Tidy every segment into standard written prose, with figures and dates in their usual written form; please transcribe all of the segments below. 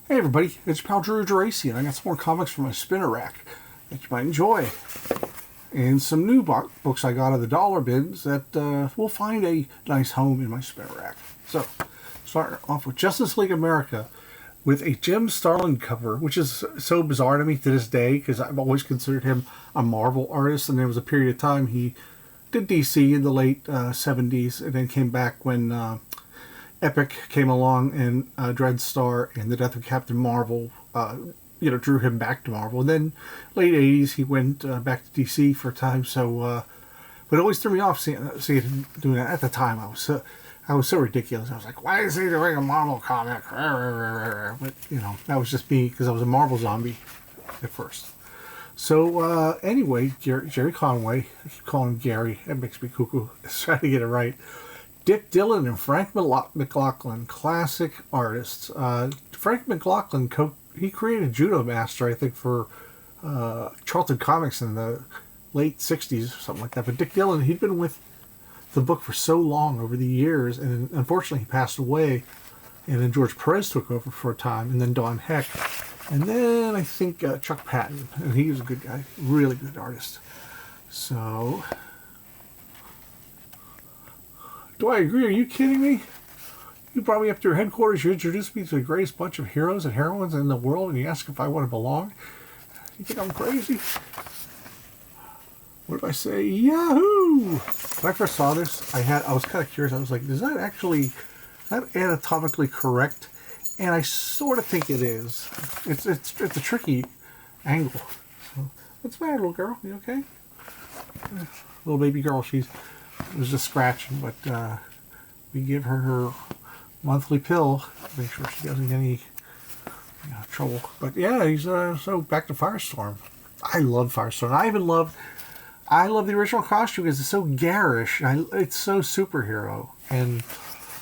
Hey everybody, it's pal Drew Geraci, and I got some more comics from my spinner rack that you might enjoy. And some new books I got out of the dollar bins that will find a nice home in my spinner rack. So, starting off with Justice League America with a Jim Starlin cover, which is so bizarre to me to this day because I've always considered him a Marvel artist, and there was a period of time he did DC in the late 70s and then came back when Epic came along and Dreadstar and the death of Captain Marvel, drew him back to Marvel. And then late 80s he went back to DC for a time. So, but it always threw me off seeing him doing that. At the time, I was so ridiculous. I was like, why is he doing a Marvel comic? But that was just me because I was a Marvel zombie at first. So anyway, Jerry Conway, I keep calling him Gary. That makes me cuckoo. Let's try to get it right. Dick Dillon and Frank McLaughlin, classic artists. Frank McLaughlin, he created Judo Master, I think, for Charlton Comics in the late 60s or something like that. But Dick Dillon, he'd been with the book for so long over the years, and unfortunately he passed away. And then George Perez took over for a time, and then Don Heck. And then I think Chuck Patton, and he was a good guy, really good artist. So... do I agree? Are you kidding me? You brought me up to your headquarters, you introduced me to the greatest bunch of heroes and heroines in the world, and you ask if I want to belong? You think I'm crazy? What if I say, Yahoo! When I first saw this, I was kind of curious. I was like, is that anatomically correct? And I sort of think it is. It's a tricky angle. So, what's the matter, little girl? You okay? Little baby girl, it was just scratching, but we give her monthly pill to make sure she doesn't get any trouble. But yeah, he's so back to Firestorm. I love Firestorm. I love the original costume because it's so garish. It's so superhero, and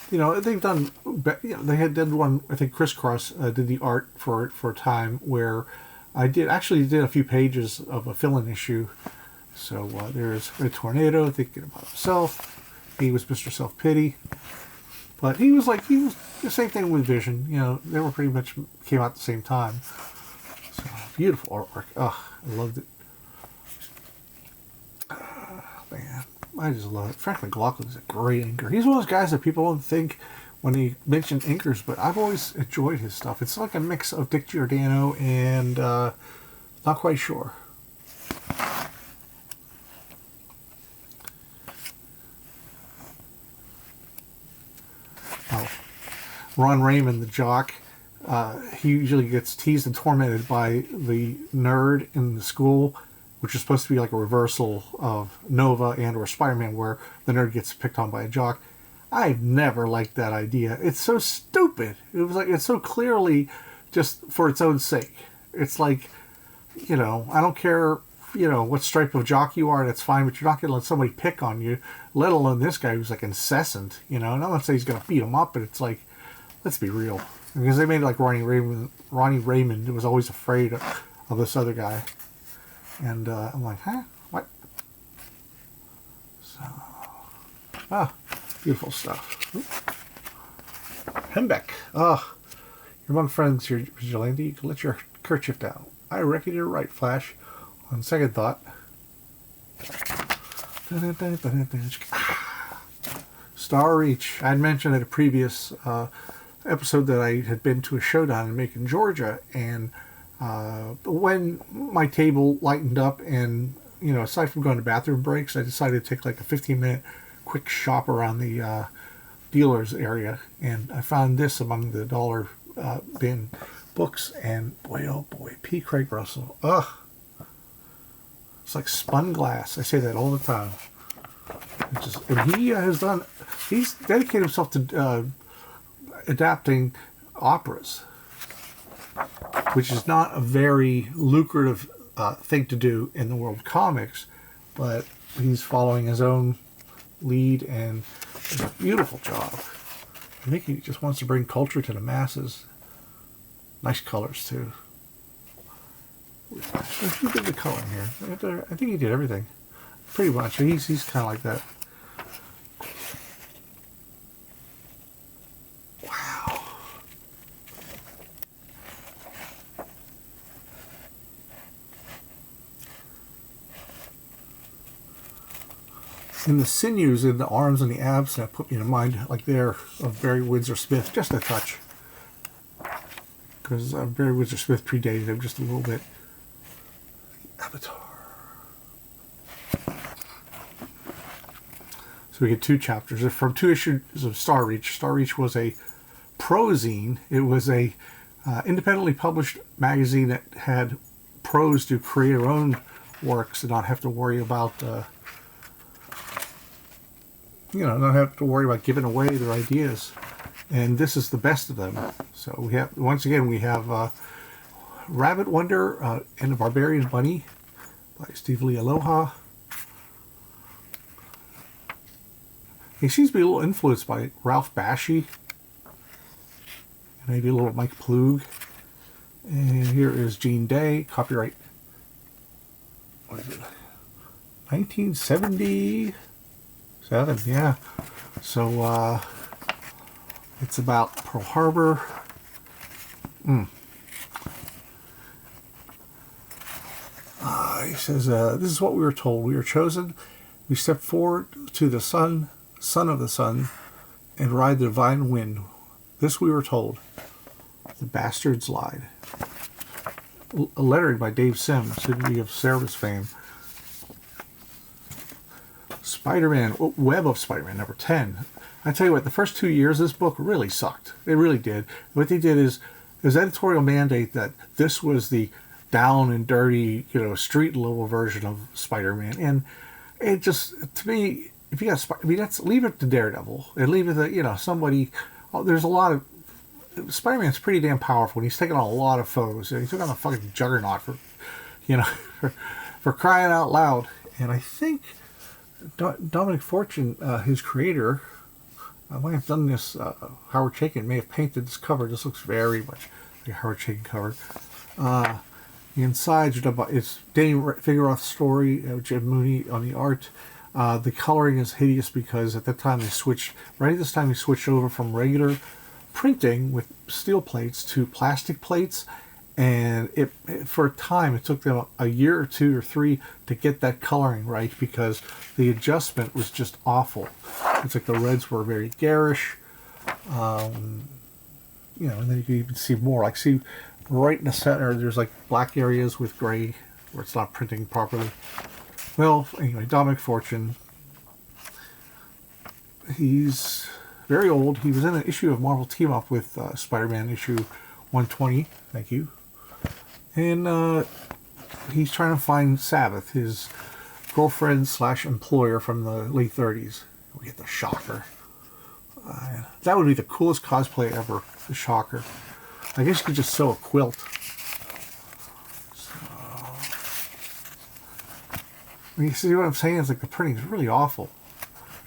they've done. They did one. I think Crisscross did the art for a time where I did a few pages of a fill-in issue. So there's a tornado thinking about himself. He was Mr. Self-Pity. But he was the same thing with Vision. They were pretty much came out at the same time. So beautiful artwork. I loved it. Man, I just love it. Frank McLaughlin is a great inker. He's one of those guys that people don't think when they mention inkers, but I've always enjoyed his stuff. It's like a mix of Dick Giordano and not quite sure. Ron Raymond, the jock, he usually gets teased and tormented by the nerd in the school, which is supposed to be like a reversal of Nova and or Spider-Man, where the nerd gets picked on by a jock. I've never liked that idea. It's so stupid. It's so clearly just for its own sake. It's like, I don't care, what stripe of jock you are, that's fine, but you're not going to let somebody pick on you, let alone this guy who's like incessant, and I'm not saying he's going to beat him up, but it's like, let's be real. Because they made it like Ronnie Raymond was always afraid of this other guy. And I'm like, huh? What? So, beautiful stuff. Hembeck. You're among friends here, Vigilante. You can let your kerchief down. I reckon you're right, Flash. On second thought. Star Reach. I'd mentioned at a previous episode that I had been to a showdown in Macon, Georgia, and when my table lightened up and, aside from going to bathroom breaks, I decided to take like a 15-minute quick shop around the dealer's area, and I found this among the dollar bin books, and boy, oh boy, P. Craig Russell. It's like spun glass. I say that all the time. And he's dedicated himself to adapting operas, which is not a very lucrative thing to do in the world of comics, but he's following his own lead, and it's a beautiful job. I think he just wants to bring culture to the masses. Nice colors too. Who did the coloring here? I think he did everything, pretty much. He's kind of like that. And the sinews in the arms and the abs that put me in mind, like there, of Barry Windsor Smith, just a touch. Because Barry Windsor Smith predated him just a little bit. Avatar. So we get 2 chapters. They're from 2 issues of Star Reach. Star Reach was a prozine. It was a independently published magazine that had pros to create their own works and not have to worry about, not have to worry about giving away their ideas. And this is the best of them. So we have, once again, we have Rabbit Wonder and the Barbarian Bunny by Steve Lee Aloha. He seems to be a little influenced by Ralph Bakshi. Maybe a little Mike Plug. And here is Gene Day, copyright, what is it, 1977, yeah. So, it's about Pearl Harbor. He says, this is what we were told. We were chosen. We step forward to the son of the sun, and ride the divine wind. This we were told. The bastards lied. A lettering by Dave Sims, who we of Cerebus fame. Spider-Man, Web of Spider-Man, number 10. I tell you what, the first 2 years of this book really sucked. It really did. What they did is, there's editorial mandate that this was the down and dirty, street level version of Spider-Man. And it just, to me, if you got, leave it to Daredevil. And leave it to, somebody, there's a lot of, Spider-Man's pretty damn powerful, and he's taken on a lot of foes. He took on a fucking juggernaut for crying out loud. And I think Dominic Fortune, his creator, might have done this. Howard Chaykin may have painted this cover. This looks very much like a Howard Chaykin cover. The insides are done by, it's Danny Figueroth's story, Jim Mooney on the art. The coloring is hideous because at that time they switched over from regular printing with steel plates to plastic plates, and for a time it took them a year or 2 or 3 to get that coloring right because the adjustment was just awful. It's like the reds were very garish, and then you can even see more. See right in the center there's like black areas with gray where it's not printing properly. Well, anyway, Dominic Fortune, he's very old. He was in an issue of Marvel Team Up with Spider-Man issue 120. Thank you. And he's trying to find Sabbath, his girlfriend / employer from the late 30s. We get the Shocker. That would be the coolest cosplay ever, the Shocker. I guess you could just sew a quilt. You see what I'm saying? It's like the printing is really awful.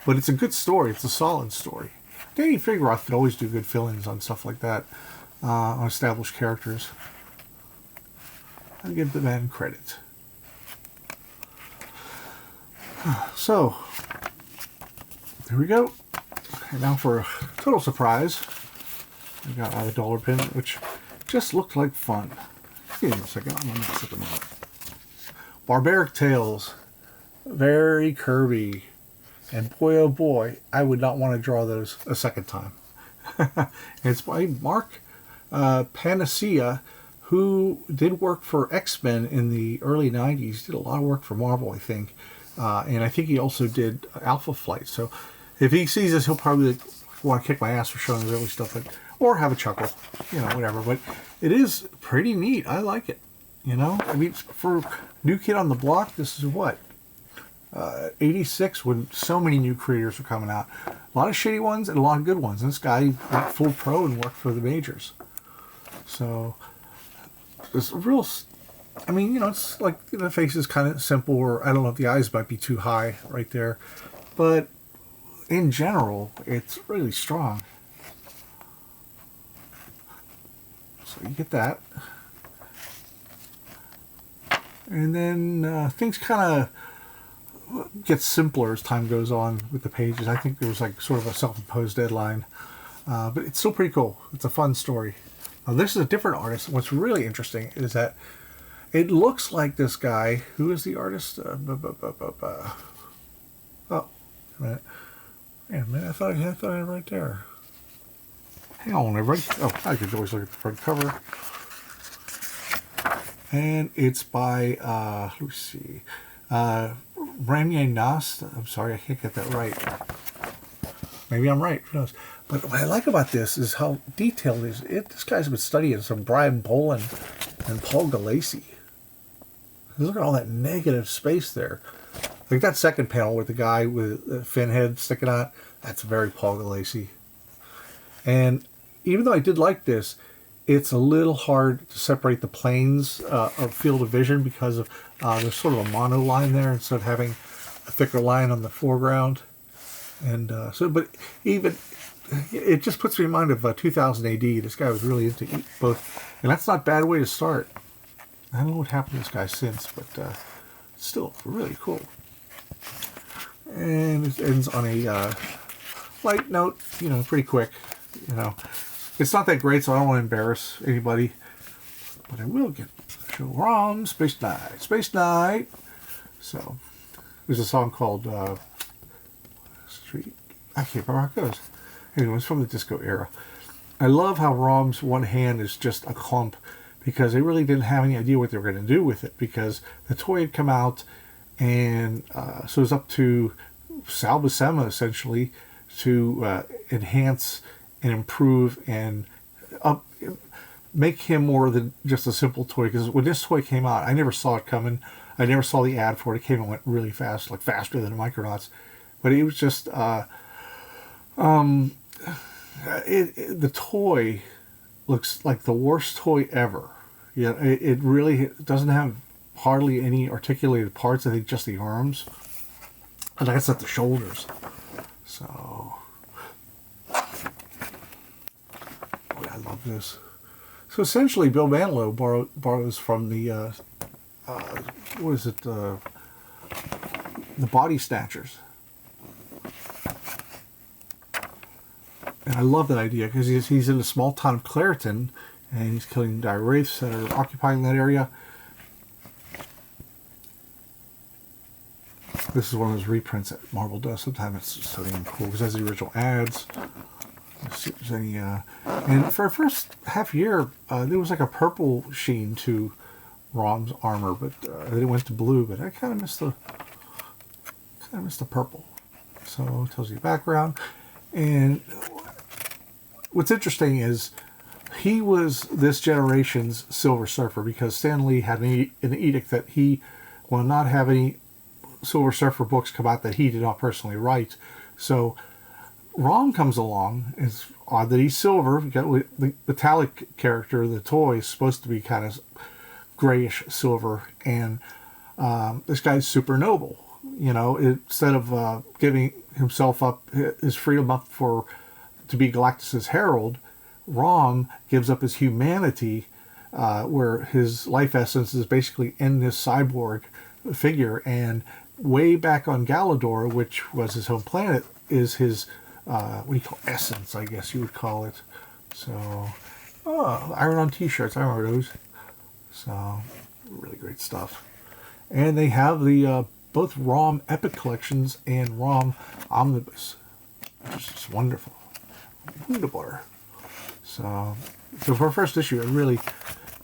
But it's a good story. It's a solid story. Danny Figueroth could always do good fill-ins on stuff like that, on established characters. I give the man credit. So, there we go. And now for a total surprise, I got out a dollar pin, which just looked like fun. Give me a second. I'm going to mix them up. Barbaric Tales. Very Kirby. And boy, oh boy, I would not want to draw those a second time. It's by Mark Panacea, who did work for X-Men in the early 90s. Did a lot of work for Marvel, I think. And I think he also did Alpha Flight. So if he sees this, he'll probably want to kick my ass for showing his early stuff. Or have a chuckle. Whatever. But it is pretty neat. I like it. I mean, for New Kid on the Block, this is what? 86, when so many new creators were coming out. A lot of shitty ones and a lot of good ones. And this guy went full pro and worked for the majors. So, it's real. I mean, it's like the face is kind of simple, or I don't know if the eyes might be too high right there. But in general, it's really strong. So, you get that. And then things kind of gets simpler as time goes on with the pages. I think there was like sort of a self-imposed deadline, but it's still pretty cool. It's a fun story. Now this is a different artist. What's really interesting is that it looks like this guy, who is the artist? a minute. Wait a minute, I thought I had it right there. Hang on, everybody. Oh, I could always look at the front cover. And it's by, let me see, Ranye Nast. I'm sorry, I can't get that right. Maybe I'm right, who knows. But what I like about this is how detailed it is. This guy's been studying some Brian Boland and Paul Gulacy. Look at all that negative space there. Like that second panel with the guy with the fin head sticking out, that's very Paul Gulacy. And even though I did like this, it's a little hard to separate the planes of field of vision because of there's sort of a mono line there instead of having a thicker line on the foreground. And but even it just puts me in mind of 2000 AD. This guy was really into both, and that's not a bad way to start. I don't know what happened to this guy since, but still really cool. And it ends on a light note, pretty quick. It's not that great, so I don't want to embarrass anybody. But I will show ROM, Space Night. Space Night. So, there's a song called Street. I can't remember how it goes. Anyway, it's from the disco era. I love how ROM's one hand is just a clump because they really didn't have any idea what they were going to do with it because the toy had come out and so it was up to Sal Buscema essentially to enhance and improve and make him more than just a simple toy. Because when this toy came out, I never saw it coming. I never saw the ad for it. It came and went really fast, like faster than the Micronauts. But it was just the toy looks like the worst toy ever. It really doesn't have hardly any articulated parts. I think just the arms, and I guess not the shoulders. So. I love this. So essentially, Bill Manilow borrows from the what is it? The Body Snatchers, and I love that idea because he's in the small town of Clareton, and he's killing dire wraiths that are occupying that area. This is one of those reprints that Marvel does. Sometimes it's so damn cool because it has the original ads. Let's see if there's any, and for the first half year, there was like a purple sheen to ROM's armor, but then it went to blue. But I kind of missed the purple. So it tells you the background. And what's interesting is he was this generation's Silver Surfer because Stan Lee had an edict that he will not have any Silver Surfer books come out that he did not personally write. So ROM comes along. It's odd that he's silver. You got the metallic character, the toy, is supposed to be kind of grayish silver, and this guy's super noble. Instead of giving himself up, his freedom up to be Galactus's herald, ROM gives up his humanity, where his life essence is basically in this cyborg figure. And way back on Galador, which was his home planet, is his what do you call essence, I guess you would call it. So, iron-on t-shirts, I remember those. So, really great stuff. And they have the both ROM Epic Collections and ROM Omnibus, which is just wonderful. Wonderful. So for our first issue,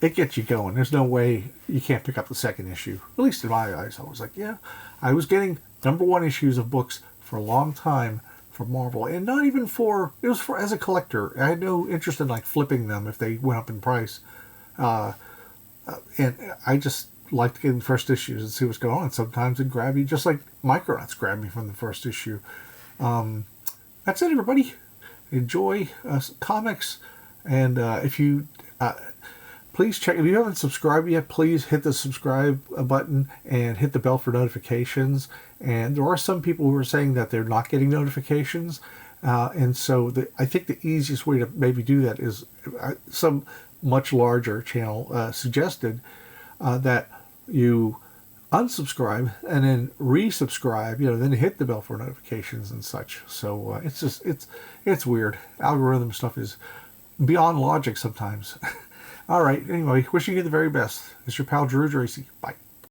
it gets you going. There's no way you can't pick up the second issue. At least in my eyes, I was like, yeah. I was getting #1 issues of books for a long time for Marvel, and not even it was for as a collector. I had no interest in like flipping them if they went up in price, and I just liked getting the first issues and see what's going on. Sometimes it grab you, just like Micronauts grabbed me from the first issue. That's it, everybody. Enjoy comics, and if you please check. If you haven't subscribed yet, please hit the subscribe button and hit the bell for notifications. And there are some people who are saying that they're not getting notifications. And so I think the easiest way to maybe do that is some much larger channel suggested that you unsubscribe and then resubscribe, then hit the bell for notifications and such. So it's weird. Algorithm stuff is beyond logic sometimes. All right. Anyway, wishing you the very best. It's your pal, Drew Dracy. Bye.